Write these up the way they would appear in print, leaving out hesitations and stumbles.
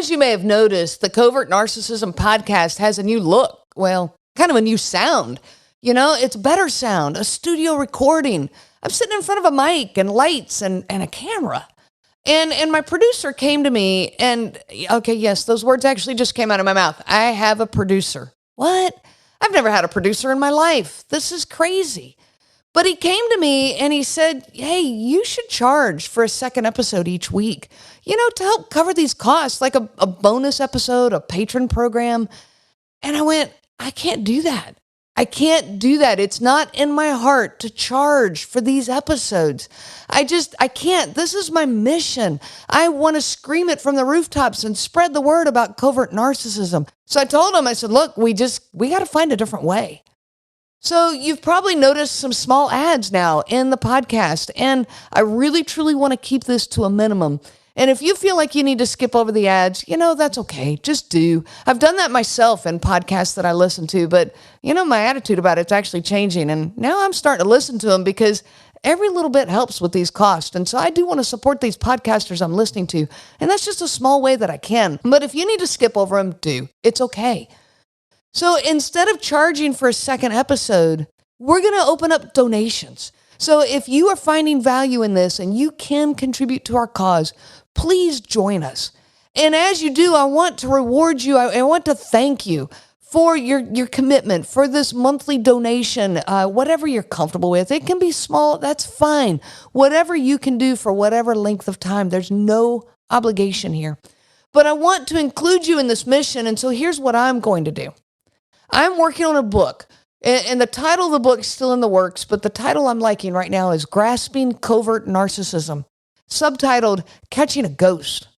As you may have noticed, the Covert Narcissism podcast has a new look. Well, kind of a new sound. You know, it's better sound, a studio recording. I'm sitting in front of a mic and lights and a camera. And my producer came to me and, okay, yes, those words actually just came out of my mouth. I have a producer. What? I've never had a producer in my life. This is crazy. But he came to me and he said, hey, you should charge for a second episode each week, you know, to help cover these costs, like a bonus episode, a patron program. And I went, I can't do that. I can't do that. It's not in my heart to charge for these episodes. I can't. This is my mission. I want to scream it from the rooftops and spread the word about covert narcissism. So I told him, I said, look, we got to find a different way. So you've probably noticed some small ads now in the podcast, and I really, truly want to keep this to a minimum. And if you feel like you need to skip over the ads, you know, that's okay. Just do. I've done that myself in podcasts that I listen to, but, you know, my attitude about it's actually changing, and now I'm starting to listen to them because every little bit helps with these costs. And so I do want to support these podcasters I'm listening to, and that's just a small way that I can. But if you need to skip over them, do. It's okay. So instead of charging for a second episode, we're going to open up donations. So if you are finding value in this and you can contribute to our cause, please join us. And as you do, I want to reward you. I want to thank you for your commitment, for this monthly donation, whatever you're comfortable with. It can be small, that's fine. Whatever you can do for whatever length of time, there's no obligation here. But I want to include you in this mission, and so here's what I'm going to do. I'm working on a book, and the title of the book is still in the works, but the title I'm liking right now is Grasping Covert Narcissism, subtitled Catching a Ghost.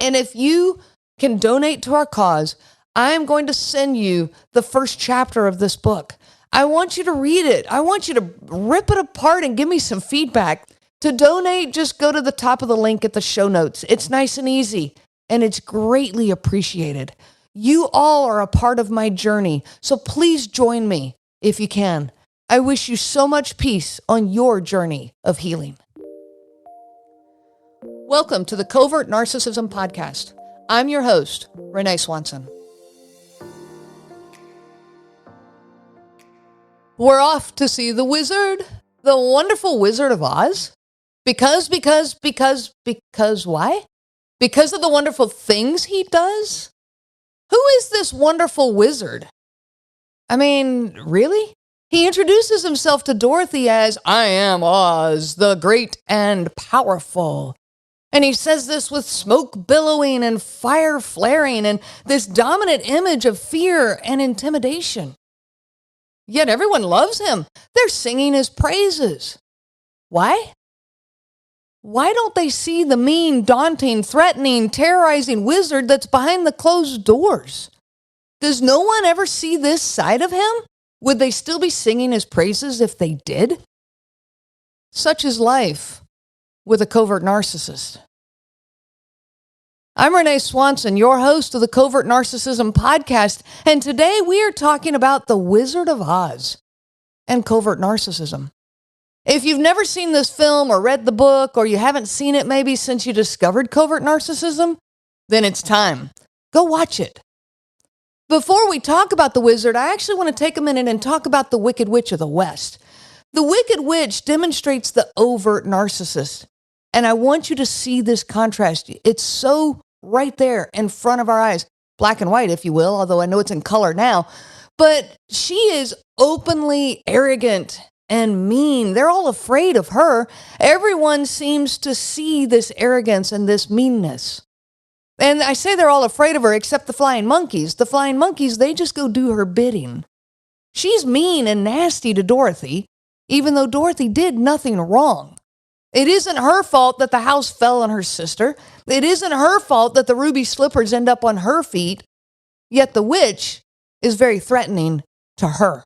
And if you can donate to our cause, I am going to send you the first chapter of this book. I want you to read it. I want you to rip it apart and give me some feedback. To donate, just go to the top of the link at the show notes. It's nice and easy, and it's greatly appreciated. You all are a part of my journey, so please join me if you can. I wish you so much peace on your journey of healing. Welcome to the Covert Narcissism Podcast. I'm your host, Renee Swanson. We're off to see the wizard, the wonderful Wizard of Oz. Because why? Because of the wonderful things he does? Who is this wonderful wizard? I mean, really? He introduces himself to Dorothy as, I am Oz, the great and powerful. And he says this with smoke billowing and fire flaring and this dominant image of fear and intimidation. Yet everyone loves him. They're singing his praises. Why? Why don't they see the mean, daunting, threatening, terrorizing wizard that's behind the closed doors? Does no one ever see this side of him? Would they still be singing his praises if they did? Such is life with a covert narcissist. I'm Renee Swanson, your host of the Covert Narcissism Podcast, and today we are talking about the Wizard of Oz and covert narcissism. If you've never seen this film or read the book, or you haven't seen it maybe since you discovered covert narcissism, then it's time. Go watch it. Before we talk about the wizard, I actually want to take a minute and talk about the Wicked Witch of the West. The Wicked Witch demonstrates the overt narcissist, and I want you to see this contrast. It's so right there in front of our eyes, black and white, if you will, although I know it's in color now, but she is openly arrogant and mean. They're all afraid of her. Everyone seems to see this arrogance and this meanness. And I say they're all afraid of her except the flying monkeys. The flying monkeys, they just go do her bidding. She's mean and nasty to Dorothy, even though Dorothy did nothing wrong. It isn't her fault that the house fell on her sister. It isn't her fault that the ruby slippers end up on her feet. Yet the witch is very threatening to her.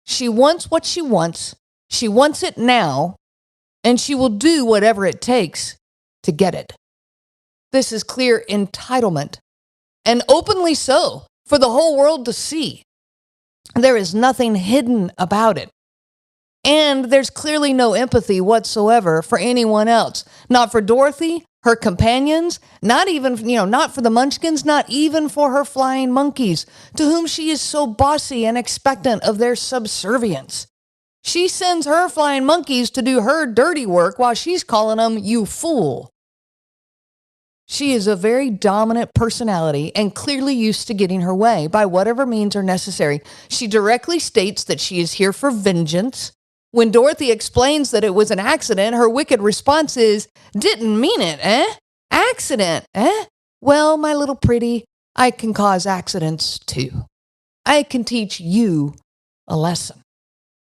She wants what she wants it now, and she will do whatever it takes to get it. This is clear entitlement, and openly so, for the whole world to see. There is nothing hidden about it. And there's clearly no empathy whatsoever for anyone else. Not for Dorothy, Her companions, not even, not for the munchkins, not even for her flying monkeys, to whom she is so bossy and expectant of their subservience. She sends her flying monkeys to do her dirty work while she's calling them, "You fool." She is a very dominant personality and clearly used to getting her way by whatever means are necessary. She directly states that she is here for vengeance. When Dorothy explains that it was an accident, her wicked response is, "Didn't mean it, eh? Accident, eh? Well, my little pretty, I can cause accidents too. I can teach you a lesson."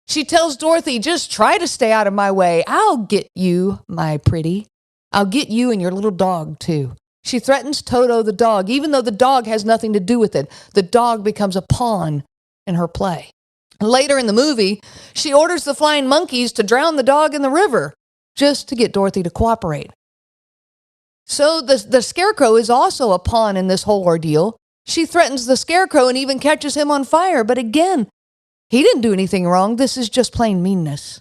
She tells Dorothy, "Just try to stay out of my way. I'll get you, my pretty. I'll get you and your little dog too." She threatens Toto the dog, even though the dog has nothing to do with it. The dog becomes a pawn in her play. Later in the movie, she orders the flying monkeys to drown the dog in the river just to get Dorothy to cooperate. So the scarecrow is also a pawn in this whole ordeal. She threatens the scarecrow and even catches him on fire. But again, he didn't do anything wrong. This is just plain meanness.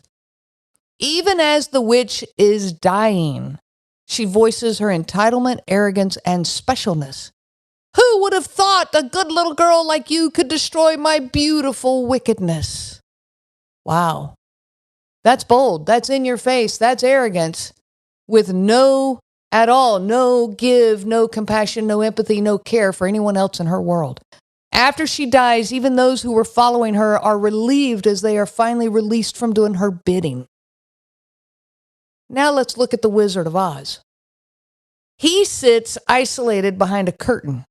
Even as the witch is dying, she voices her entitlement, arrogance, and specialness. "Who would have thought a good little girl like you could destroy my beautiful wickedness?" Wow. That's bold. That's in your face. That's arrogance. With no give, no compassion, no empathy, no care for anyone else in her world. After she dies, even those who were following her are relieved as they are finally released from doing her bidding. Now let's look at the Wizard of Oz. He sits isolated behind a curtain.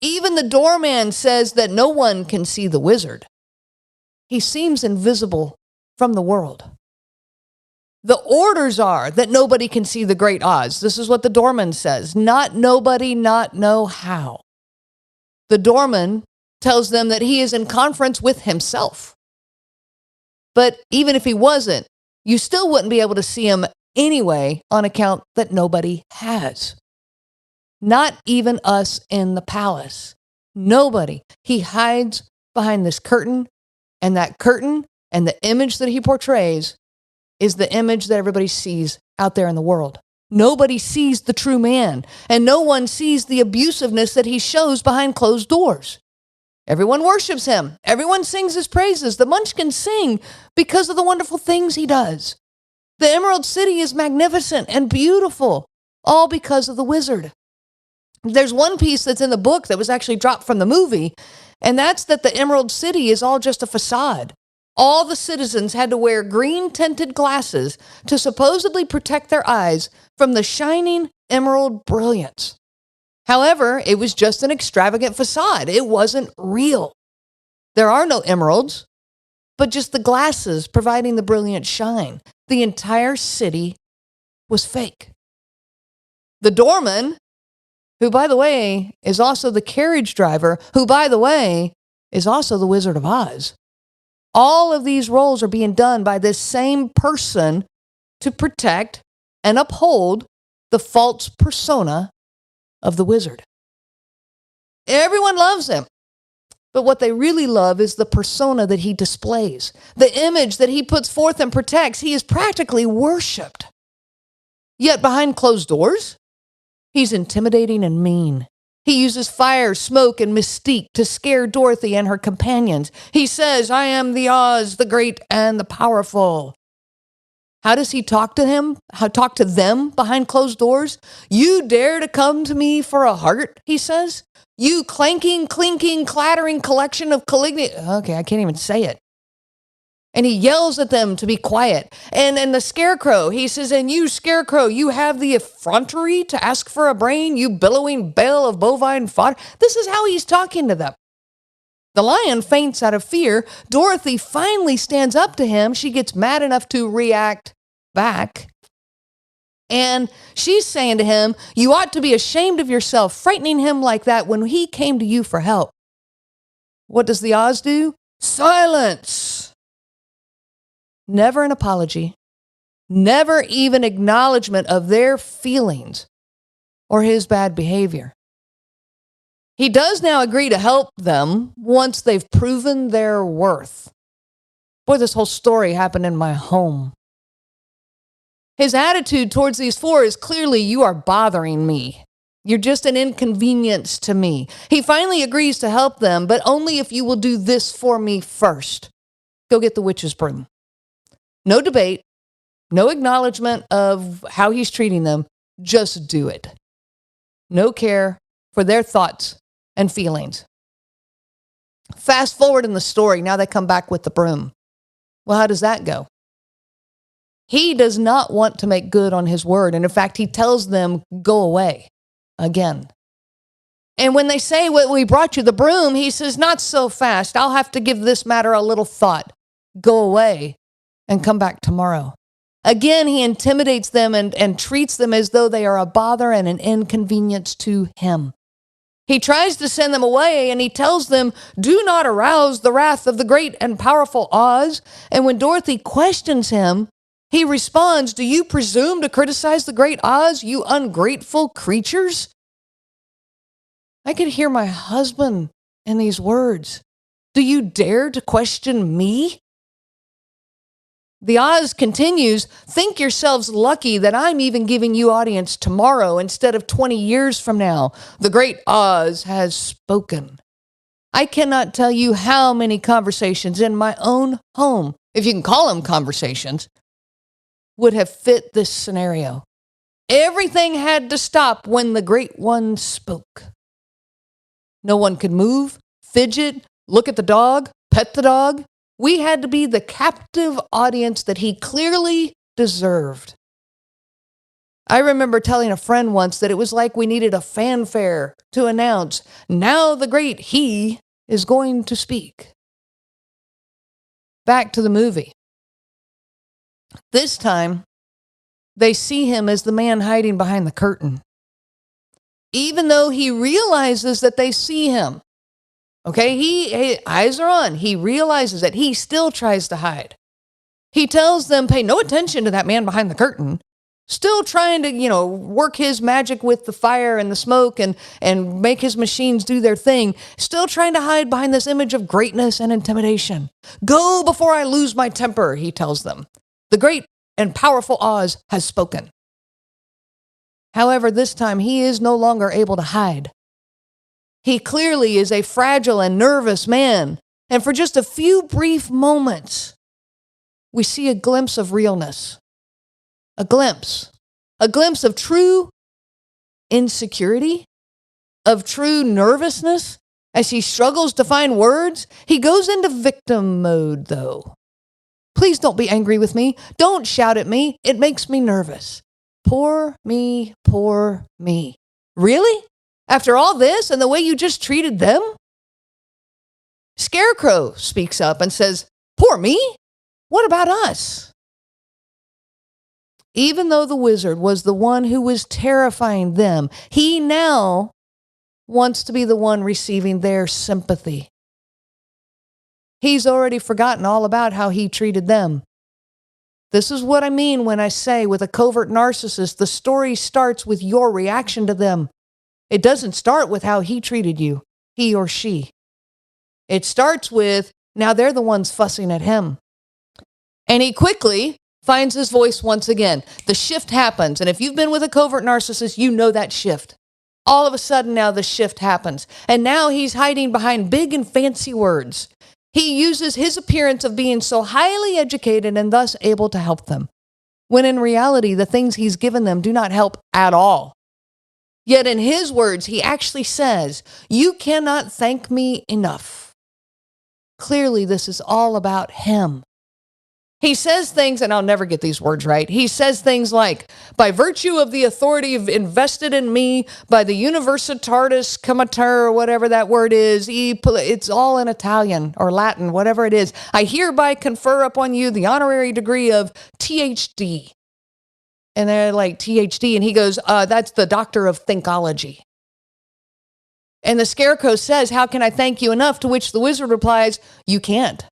Even the doorman says that no one can see the wizard. He seems invisible from the world. The orders are that nobody can see the Great Oz. This is what the doorman says. Not nobody, not know how. The doorman tells them that he is in conference with himself. But even if he wasn't, you still wouldn't be able to see him anyway on account that nobody has. Not even us in the palace. Nobody. He hides behind this curtain, and that curtain and the image that he portrays is the image that everybody sees out there in the world. Nobody sees the true man, and no one sees the abusiveness that he shows behind closed doors. Everyone worships him. Everyone sings his praises. The Munchkins sing because of the wonderful things he does. The Emerald City is magnificent and beautiful, all because of the wizard. There's one piece that's in the book that was actually dropped from the movie, and that's that the Emerald City is all just a facade. All the citizens had to wear green-tinted glasses to supposedly protect their eyes from the shining emerald brilliance. However, it was just an extravagant facade. It wasn't real. There are no emeralds, but just the glasses providing the brilliant shine. The entire city was fake. The doorman, who, by the way, is also the carriage driver, who, by the way, is also the Wizard of Oz. All of these roles are being done by this same person to protect and uphold the false persona of the wizard. Everyone loves him, but what they really love is the persona that he displays, the image that he puts forth and protects. He is practically worshipped. Yet behind closed doors, he's intimidating and mean. He uses fire, smoke, and mystique to scare Dorothy and her companions. He says, "I am the Oz, the great and the powerful." How does he talk to them behind closed doors? "You dare to come to me for a heart," he says. "You clanking, clinking, clattering collection of Okay, I can't even say it. And he yells at them to be quiet. And the scarecrow, he says, "And you, scarecrow, you have the effrontery to ask for a brain, you billowing bale of bovine fodder." This is how he's talking to them. The lion faints out of fear. Dorothy finally stands up to him. She gets mad enough to react back. And she's saying to him, "You ought to be ashamed of yourself, frightening him like that when he came to you for help." What does the Oz do? Silence. Never an apology, never even acknowledgement of their feelings or his bad behavior. He does now agree to help them once they've proven their worth. Boy, this whole story happened in my home. His attitude towards these four is clearly, you are bothering me. You're just an inconvenience to me. He finally agrees to help them, but only if you will do this for me first. Go get the witch's broom. No debate, no acknowledgement of how he's treating them. Just do it. No care for their thoughts and feelings. Fast forward in the story, now they come back with the broom. Well, how does that go? He does not want to make good on his word. And in fact, he tells them, go away again. And when they say, well, we brought you the broom, he says, not so fast. I'll have to give this matter a little thought. Go away and come back tomorrow. Again, he intimidates them and treats them as though they are a bother and an inconvenience to him. He tries to send them away, and he tells them, do not arouse the wrath of the great and powerful Oz. And when Dorothy questions him, he responds, do you presume to criticize the great Oz, you ungrateful creatures? I could hear my husband in these words. Do you dare to question me? The Oz continues, think yourselves lucky that I'm even giving you audience tomorrow instead of 20 years from now. The great Oz has spoken. I cannot tell you how many conversations in my own home, if you can call them conversations, would have fit this scenario. Everything had to stop when the great one spoke. No one could move, fidget, look at the dog, pet the dog. We had to be the captive audience that he clearly deserved. I remember telling a friend once that it was like we needed a fanfare to announce, now the great he is going to speak. Back to the movie. This time, they see him as the man hiding behind the curtain. Even though he realizes that they see him. Okay, his eyes are on. He realizes that he still tries to hide. He tells them, pay no attention to that man behind the curtain. Still trying to, work his magic with the fire and the smoke and make his machines do their thing. Still trying to hide behind this image of greatness and intimidation. Go before I lose my temper, he tells them. The great and powerful Oz has spoken. However, this time he is no longer able to hide. He clearly is a fragile and nervous man. And for just a few brief moments, we see a glimpse of realness. A glimpse of true insecurity, of true nervousness. As he struggles to find words, he goes into victim mode, though. Please don't be angry with me. Don't shout at me. It makes me nervous. Poor me, poor me. Really? After all this and the way you just treated them? Scarecrow speaks up and says, poor me? What about us? Even though the wizard was the one who was terrifying them, he now wants to be the one receiving their sympathy. He's already forgotten all about how he treated them. This is what I mean when I say with a covert narcissist, the story starts with your reaction to them. It doesn't start with how he treated you, he or she. It starts with, now they're the ones fussing at him. And he quickly finds his voice once again. The shift happens. And if you've been with a covert narcissist, you know that shift. All of a sudden now the shift happens. And now he's hiding behind big and fancy words. He uses his appearance of being so highly educated and thus able to help them. When in reality, the things he's given them do not help at all. Yet in his words, he actually says, you cannot thank me enough. Clearly, this is all about him. He says things, and I'll never get these words right. He says things like, by virtue of the authority invested in me by the Universitatis Comitur, or whatever that word is, it's all in Italian or Latin, whatever it is. I hereby confer upon you the honorary degree of THD. And they're like, THD. And he goes, that's the doctor of thinkology. And the Scarecrow says, how can I thank you enough? To which the wizard replies, you can't.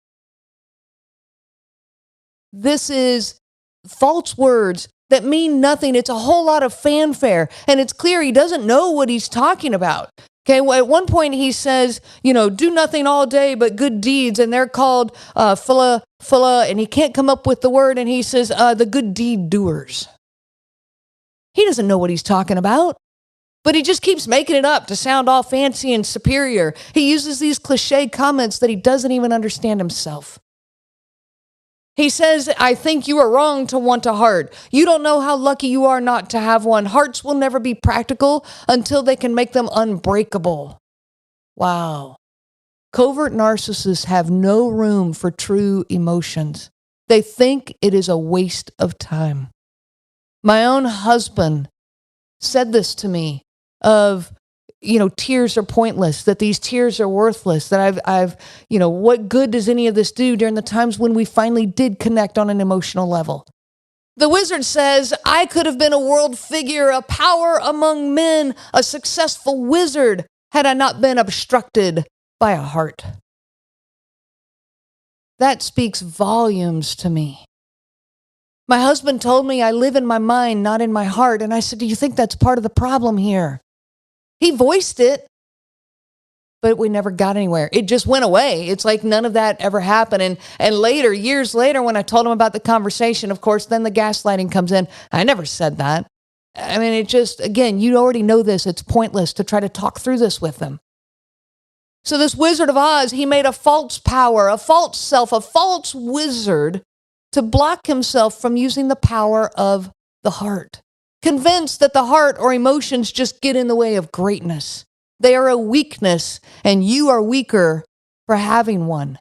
This is false words that mean nothing. It's a whole lot of fanfare. And it's clear he doesn't know what he's talking about. Okay, well, at one point he says, do nothing all day but good deeds. And they're called phila, and he can't come up with the word. And he says, the good deed doers. He doesn't know what he's talking about. But he just keeps making it up to sound all fancy and superior. He uses these cliche comments that he doesn't even understand himself. He says, I think you are wrong to want a heart. You don't know how lucky you are not to have one. Hearts will never be practical until they can make them unbreakable. Wow. Covert narcissists have no room for true emotions. They think it is a waste of time. My own husband said this to me of, tears are pointless, that these tears are worthless, that I've, what good does any of this do during the times when we finally did connect on an emotional level? The wizard says, I could have been a world figure, a power among men, a successful wizard, had I not been obstructed by a heart. That speaks volumes to me. My husband told me I live in my mind, not in my heart. And I said, do you think that's part of the problem here? He voiced it, but we never got anywhere. It just went away. It's like none of that ever happened. And later, years later, when I told him about the conversation, of course, then the gaslighting comes in. I never said that. I mean, it just, again, you already know this. It's pointless to try to talk through this with them. So this Wizard of Oz, he made a false power, a false self, a false wizard to block himself from using the power of the heart. Convinced that the heart or emotions just get in the way of greatness. They are a weakness, and you are weaker for having one.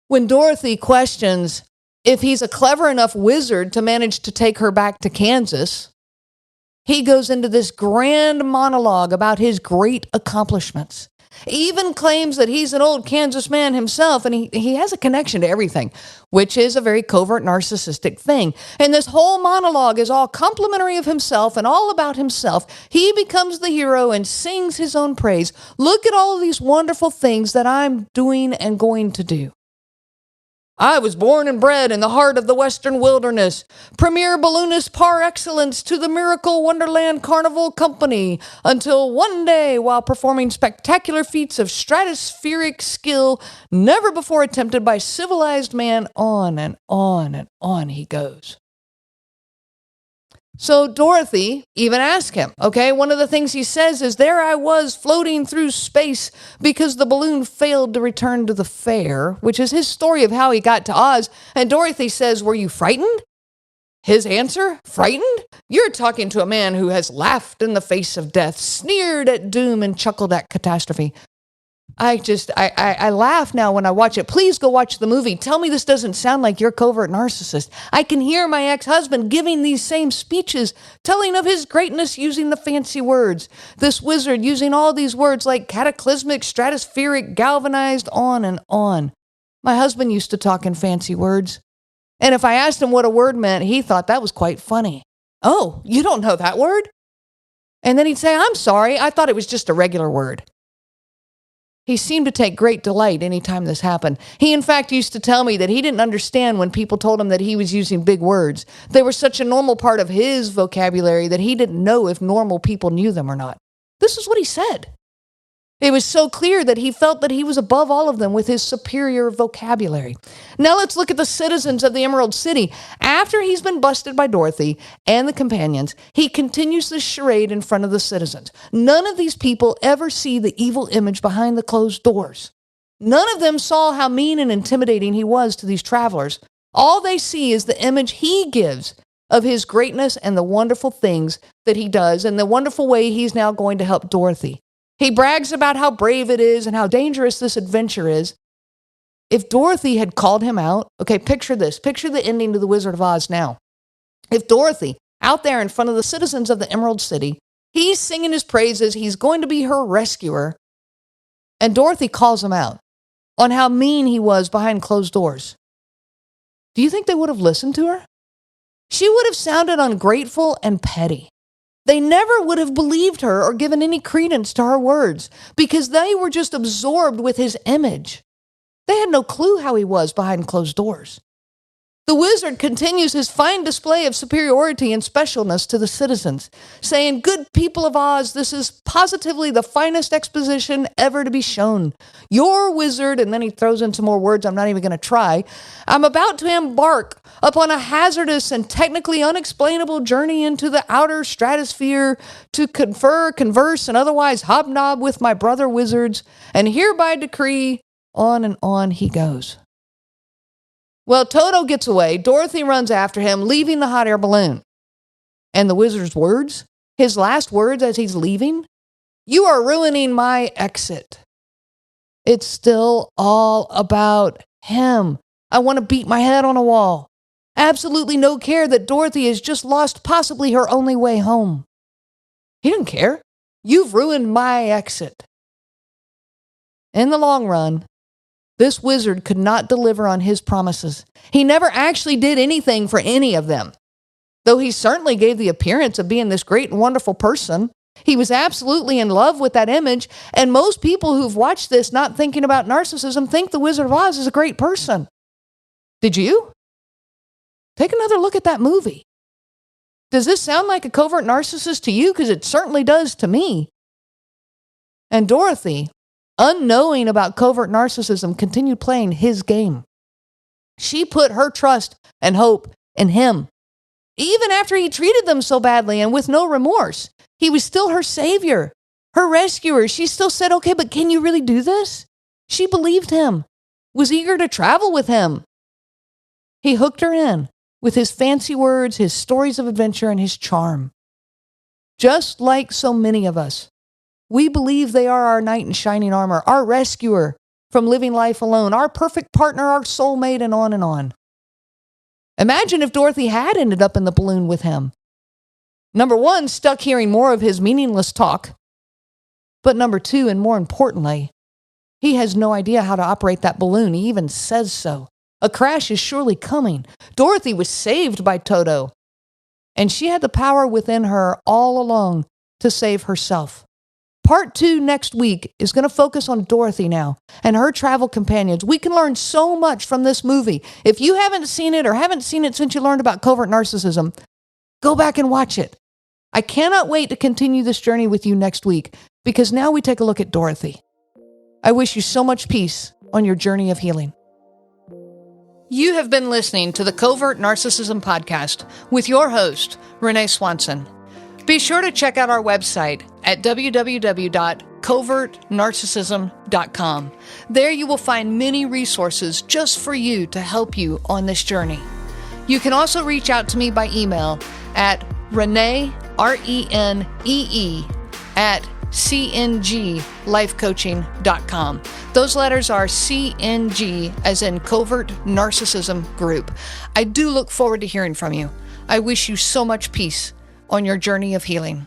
When Dorothy questions if he's a clever enough wizard to manage to take her back to Kansas, he goes into this grand monologue about his great accomplishments. He even claims that he's an old Kansas man himself, and he has a connection to everything, which is a very covert narcissistic thing. And this whole monologue is all complimentary of himself and all about himself. He becomes the hero and sings his own praise. Look at all of these wonderful things that I'm doing and going to do. I was born and bred in the heart of the Western wilderness, premier balloonist par excellence to the Miracle Wonderland Carnival Company, until one day, while performing spectacular feats of stratospheric skill never before attempted by civilized man, on and on and on he goes. So Dorothy even asked him, okay, one of the things he says is, there I was floating through space because the balloon failed to return to the fair, which is his story of how he got to Oz. And Dorothy says, were you frightened? His answer, frightened? You're talking to a man who has laughed in the face of death, sneered at doom, and chuckled at catastrophe. I laugh now when I watch it. Please go watch the movie. Tell me this doesn't sound like your covert narcissist. I can hear my ex-husband giving these same speeches, telling of his greatness using the fancy words. This wizard using all these words like cataclysmic, stratospheric, galvanized, on and on. My husband used to talk in fancy words. And if I asked him what a word meant, he thought that was quite funny. Oh, you don't know that word? And then he'd say, I'm sorry, I thought it was just a regular word. He seemed to take great delight anytime this happened. He, in fact, used to tell me that he didn't understand when people told him that he was using big words. They were such a normal part of his vocabulary that he didn't know if normal people knew them or not. This is what he said. It was so clear that he felt that he was above all of them with his superior vocabulary. Now let's look at the citizens of the Emerald City. After he's been busted by Dorothy and the companions, he continues this charade in front of the citizens. None of these people ever see the evil image behind the closed doors. None of them saw how mean and intimidating he was to these travelers. All they see is the image he gives of his greatness and the wonderful things that he does and the wonderful way he's now going to help Dorothy. He brags about how brave it is and how dangerous this adventure is. If Dorothy had called him out, okay, picture this. Picture the ending to The Wizard of Oz now. If Dorothy, out there in front of the citizens of the Emerald City, he's singing his praises, he's going to be her rescuer, and Dorothy calls him out on how mean he was behind closed doors. Do you think they would have listened to her? She would have sounded ungrateful and petty. They never would have believed her or given any credence to her words because they were just absorbed with his image. They had no clue how he was behind closed doors. The wizard continues his fine display of superiority and specialness to the citizens, saying, "Good people of Oz, this is positively the finest exposition ever to be shown. Your wizard," and then he throws in some more words I'm not even going to try, "I'm about to embark upon a hazardous and technically unexplainable journey into the outer stratosphere to converse, and otherwise hobnob with my brother wizards, and hereby decree," on and on he goes. Well, Toto gets away. Dorothy runs after him, leaving the hot air balloon. And the wizard's words, his last words as he's leaving, "You are ruining my exit." It's still all about him. I want to beat my head on a wall. Absolutely no care that Dorothy has just lost possibly her only way home. He didn't care. You've ruined my exit. In the long run, this wizard could not deliver on his promises. He never actually did anything for any of them. Though he certainly gave the appearance of being this great and wonderful person, he was absolutely in love with that image, and most people who've watched this not thinking about narcissism think the Wizard of Oz is a great person. Did you? Take another look at that movie. Does this sound like a covert narcissist to you? Because it certainly does to me. And Dorothy, unknowing about covert narcissism, continued playing his game. She put her trust and hope in him. Even after he treated them so badly and with no remorse, he was still her savior, her rescuer. She still said, "Okay, but can you really do this?" She believed him, was eager to travel with him. He hooked her in with his fancy words, his stories of adventure, and his charm. Just like so many of us, we believe they are our knight in shining armor, our rescuer from living life alone, our perfect partner, our soulmate, and on and on. Imagine if Dorothy had ended up in the balloon with him. Number one, stuck hearing more of his meaningless talk. But number two, and more importantly, he has no idea how to operate that balloon. He even says so. A crash is surely coming. Dorothy was saved by Toto, and she had the power within her all along to save herself. Part 2 next week is going to focus on Dorothy now and her travel companions. We can learn so much from this movie. If you haven't seen it or haven't seen it since you learned about covert narcissism, go back and watch it. I cannot wait to continue this journey with you next week, because now we take a look at Dorothy. I wish you so much peace on your journey of healing. You have been listening to the Covert Narcissism Podcast with your host, Renee Swanson. Be sure to check out our website at www.covertnarcissism.com. There you will find many resources just for you to help you on this journey. You can also reach out to me by email at Renee, RENEE, at cnglifecoaching.com. Those letters are CNG, as in Covert Narcissism Group. I do look forward to hearing from you. I wish you so much peace on your journey of healing.